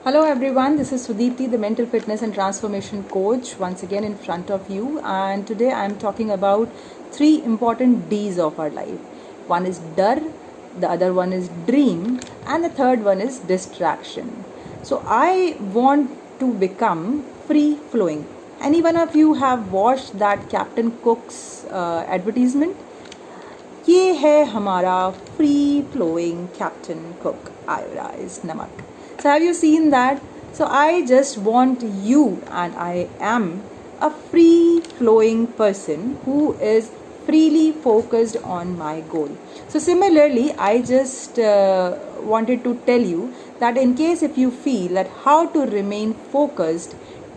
Hello everyone, this is Sudipti, the mental fitness and transformation coach, once again in front of you. And today I am talking about three important D's of our life. One is dar, the other one is dream, and the third one is distraction. So I want to become free flowing. Any one of you have watched that Captain Cook's advertisement? ये है हमारा free flowing Captain Cook iodized namak. So have you seen that? So I just want you, and I am a free flowing person who is freely focused on my goal. So similarly, I just wanted to tell you that in case if you feel that how to remain focused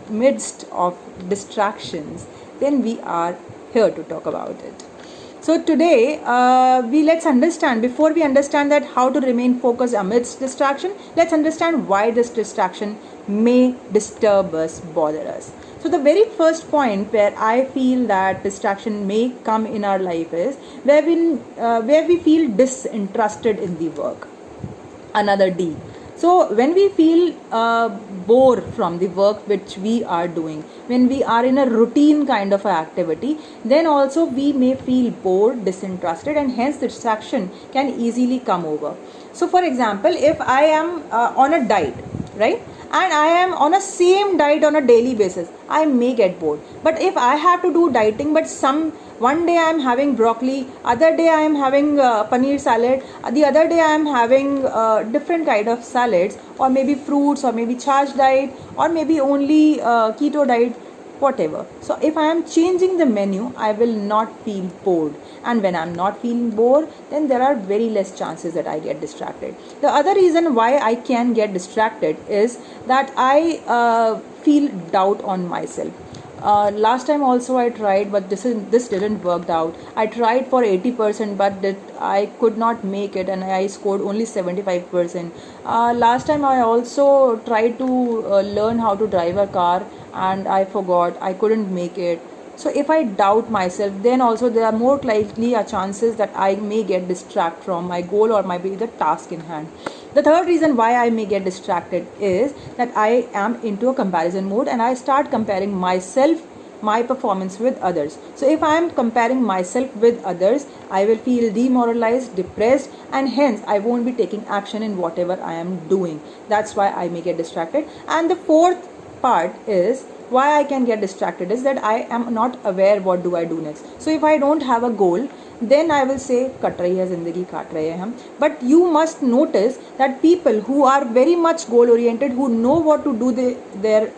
midst of distractions, then we are here to talk about it. So today, let's understand, before we understand that how to remain focused amidst distraction, let's understand why this distraction may disturb us, bother us. So the very first point where I feel that distraction may come in our life is where we feel disinterested in the work. Another D. So when we feel bored from the work which we are doing, when we are in a routine kind of activity, then also we may feel bored, disinterested, and hence distraction can easily come over. So for example, if I am on a diet, right, and I am on a same diet on a daily basis, I may get bored. But if I have to do dieting, but one day I am having broccoli, other day I am having paneer salad, the other day I am having different kind of salads, or maybe fruits, or maybe charged diet, or maybe only keto diet, whatever. So if I am changing the menu, I will not feel bored. And when I'm not feeling bored, then there are very less chances that I get distracted. The other reason why I can get distracted is that I feel doubt on myself. Last time also I tried, but this didn't work out. I tried for 80%, but I could not make it, and I scored only 75%. Last time I also tried to learn how to drive a car, and I forgot. I couldn't make it. So if I doubt myself, then also there are more likely chances that I may get distracted from my goal or maybe the task in hand. The third reason why I may get distracted is that I am into a comparison mode, and I start comparing my performance with others. So if I am comparing myself with others, I will feel demoralized, depressed, and hence I won't be taking action in whatever I am doing. That's why I may get distracted. And the fourth part is why I can get distracted is that I am not aware what do I do next. So if I don't have a goal, then I will say kat rahi hai zindagi, kaat rahe hain hum. But you must notice that people who are very much goal oriented, who know what to do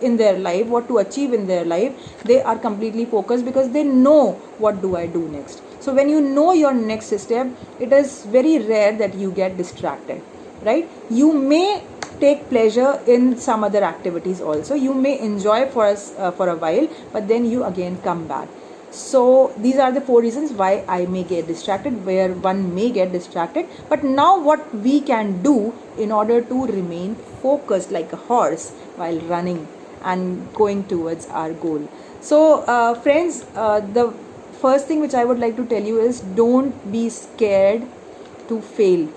in their life, what to achieve in their life, they are completely focused because they know what do I do next. So when you know your next step, it is very rare that you get distracted, right? You may take pleasure in some other activities also. You may enjoy for a while, but then you again come back. So these are the four reasons why I may get distracted, where one may get distracted. But now what we can do in order to remain focused like a horse while running and going towards our goal. So friends, the first thing which I would like to tell you is don't be scared to fail,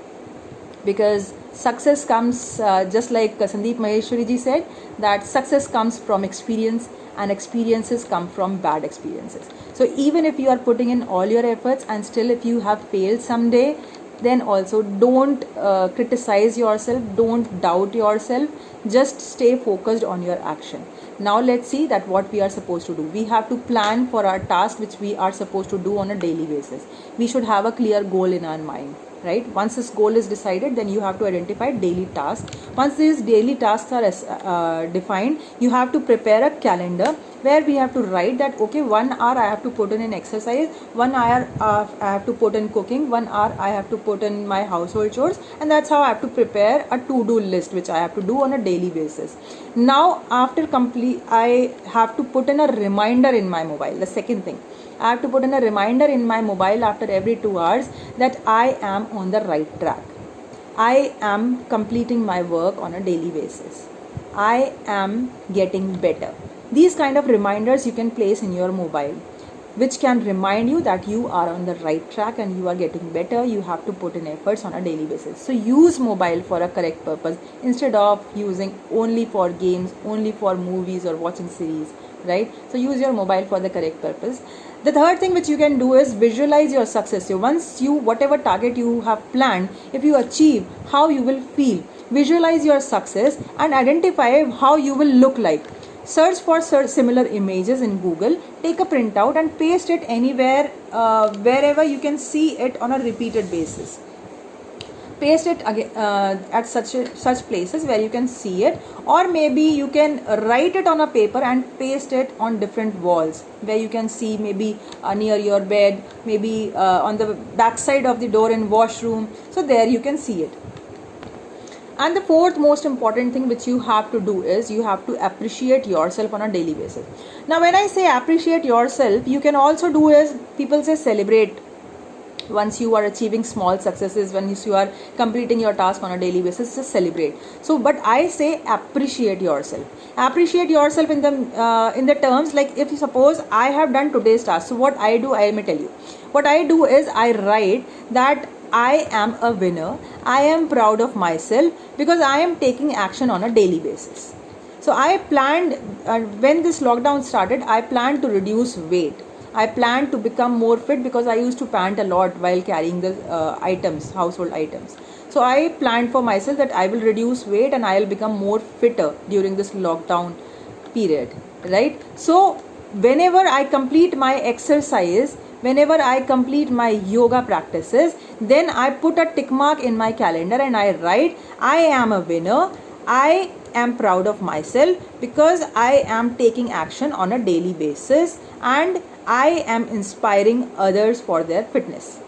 because success comes just like Sandeep Maheshwari ji said, that success comes from experience, and experiences come from bad experiences. So even if you are putting in all your efforts and still if you have failed someday, then also don't criticize yourself, don't doubt yourself, just stay focused on your action. Now let's see that what we are supposed to do. We have to plan for our task which we are supposed to do on a daily basis. We should have a clear goal in our mind, right? Once this goal is decided, then you have to identify daily tasks. Once these daily tasks are defined, you have to prepare a calendar where we have to write that okay, 1 hour I have to put in exercise, 1 hour I have to put in cooking, 1 hour I have to put in my household chores, and that's how I have to prepare a to-do list which I have to do on a daily basis. Now after complete, I have to put in a reminder in my mobile. The second thing, I have to put in a reminder in my mobile after every 2 hours that I am on the right track. I am completing my work on a daily basis. I am getting better. These kind of reminders you can place in your mobile. which can remind you that you are on the right track and you are getting better. You have to put in efforts on a daily basis. So use mobile for a correct purpose instead of using only for games, only for movies or watching series, right? So use your mobile for the correct purpose. The third thing which you can do is visualize your success. So once you, whatever target you have planned, if you achieve, how you will feel. Visualize your success and identify how you will look like. Search for similar images in Google, take a printout and paste it anywhere, wherever you can see it on a repeated basis. Paste it again at such places where you can see it, or maybe you can write it on a paper and paste it on different walls where you can see, maybe near your bed, maybe on the back side of the door in washroom. So there you can see it. And the fourth most important thing which you have to do is you have to appreciate yourself on a daily basis. Now when I say appreciate yourself, you can also do is, people say celebrate once you are achieving small successes, when you are completing your task on a daily basis, just celebrate. So but I say appreciate yourself. Appreciate yourself in the terms like, if you suppose I have done today's task, so what I do, I may tell you what I do is I write that I am a winner, I am proud of myself because I am taking action on a daily basis. So I planned, when this lockdown started, I planned to reduce weight. I planned to become more fit because I used to pant a lot while carrying the household items. So I planned for myself that I will reduce weight and I will become more fitter during this lockdown period, right? So whenever I complete my exercise, whenever I complete my yoga practices, then I put a tick mark in my calendar and I write, I am a winner, I am proud of myself because I am taking action on a daily basis and I am inspiring others for their fitness.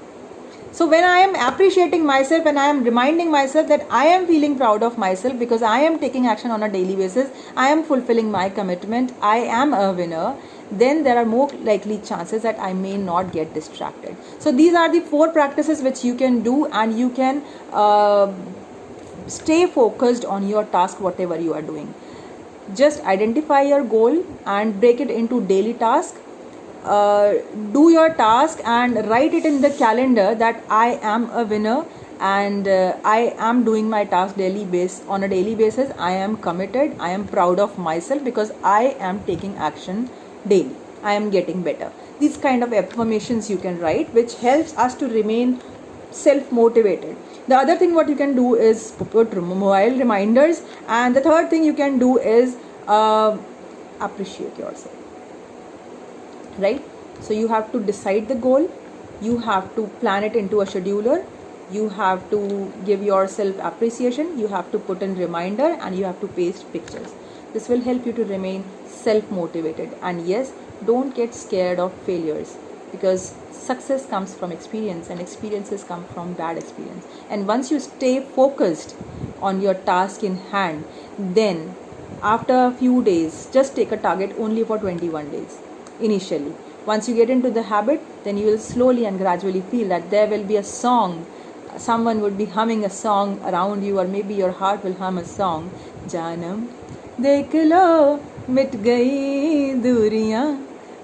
So when I am appreciating myself and I am reminding myself that I am feeling proud of myself because I am taking action on a daily basis, I am fulfilling my commitment, I am a winner, then there are more likely chances that I may not get distracted. So these are the 4 practices which you can do, and you can stay focused on your task, whatever you are doing. Just identify your goal and break it into daily tasks. Do your task and write it in the calendar that I am a winner and I am doing my task on a daily basis. I am committed, I am proud of myself because I am taking action daily, I am getting better. These kind of affirmations you can write, which helps us to remain self-motivated. The other thing what you can do is put mobile reminders, and the third thing you can do is appreciate yourself, right? So you have to decide the goal, you have to plan it into a scheduler, you have to give yourself appreciation, you have to put in reminder, and you have to paste pictures. This will help you to remain self-motivated. And yes, don't get scared of failures, because success comes from experience and experiences come from bad experience. And once you stay focused on your task in hand, then after a few days, just take a target only for 21 days initially. Once you get into the habit, then you will slowly and gradually feel that there will be a song, someone would be humming a song around you, or maybe your heart will hum a song. Janam देख लो मिट गई दूरियां,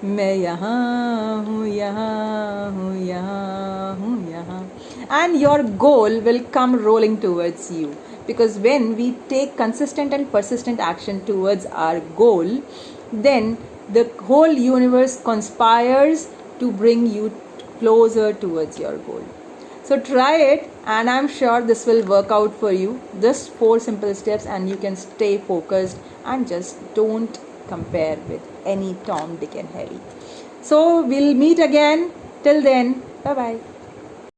मैं यहाँ हूँ यहाँ हूँ यहाँ हूँ यहाँ. And your goal will come rolling towards you, because when we take consistent and persistent action towards our goal, then the whole universe conspires to bring you closer towards your goal. So try it, and I'm sure this will work out for you. Just 4 simple steps and you can stay focused, and just don't compare with any Tom, Dick and Harry. So we'll meet again. Till then, bye bye.